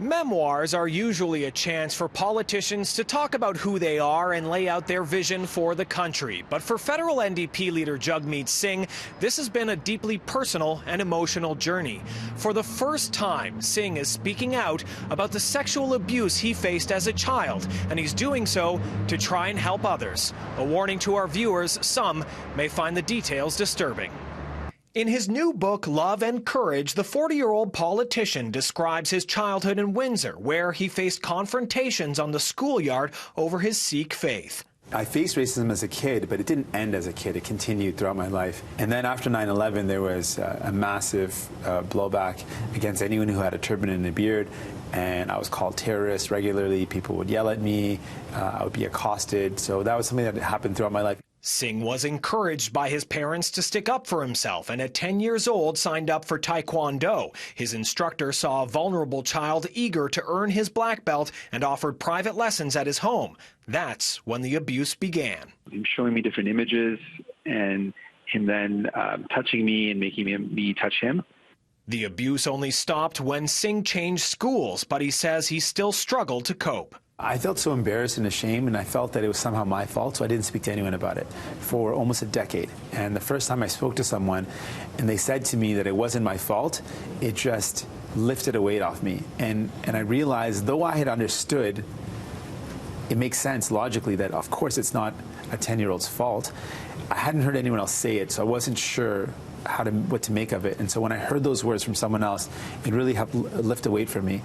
Memoirs are usually a chance for politicians to talk about who they are and lay out their vision for the country. But for federal NDP leader Jagmeet Singh, this has been a deeply personal and emotional journey. For the first time, Singh is speaking out about the sexual abuse he faced as a child, and he's doing so to try and help others. A warning to our viewers, some may find the details disturbing. In his new book, Love and Courage, the 40-year-old politician describes his childhood in Windsor, where he faced confrontations on the schoolyard over his Sikh faith. I faced racism as a kid, but it didn't end as a kid. It continued throughout my life. And then after 9/11, there was a massive blowback against anyone who had a turban and a beard. And I was called terrorist regularly. People would yell at me. I would be accosted. So that was something that happened throughout my life. Singh was encouraged by his parents to stick up for himself, and at 10 years old signed up for Taekwondo. His instructor saw a vulnerable child eager to earn his black belt and offered private lessons at his home. That's when the abuse began. Him showing me different images and him then touching me and making me touch him. The abuse only stopped when Singh changed schools, but he says he still struggled to cope. I felt so embarrassed and ashamed, and I felt that it was somehow my fault, so I didn't speak to anyone about it for almost a decade. And the first time I spoke to someone and they said to me that it wasn't my fault, it just lifted a weight off me. And I realized, though I had understood, it makes sense logically that of course it's not a 10-year-old's fault. I hadn't heard anyone else say it, so I wasn't sure what to make of it. And so when I heard those words from someone else, it really helped lift a weight from me.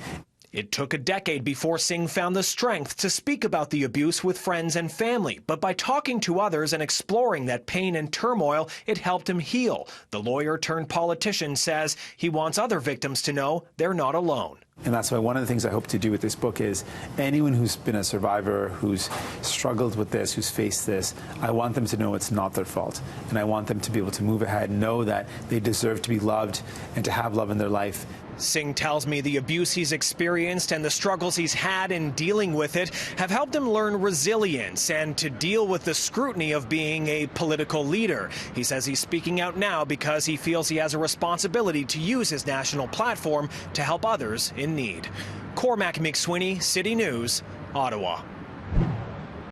It took a decade before Singh found the strength to speak about the abuse with friends and family. But by talking to others and exploring that pain and turmoil, it helped him heal. The lawyer turned politician says he wants other victims to know they're not alone. And that's why one of the things I hope to do with this book is anyone who's been a survivor, who's struggled with this, who's faced this, I want them to know it's not their fault. And I want them to be able to move ahead, know that they deserve to be loved and to have love in their life. Singh tells me the abuse he's experienced and the struggles he's had in dealing with it have helped him learn resilience and to deal with the scrutiny of being a political leader. He says he's speaking out now because he feels he has a responsibility to use his national platform to help others in need. Cormac McSweeney, City News, Ottawa.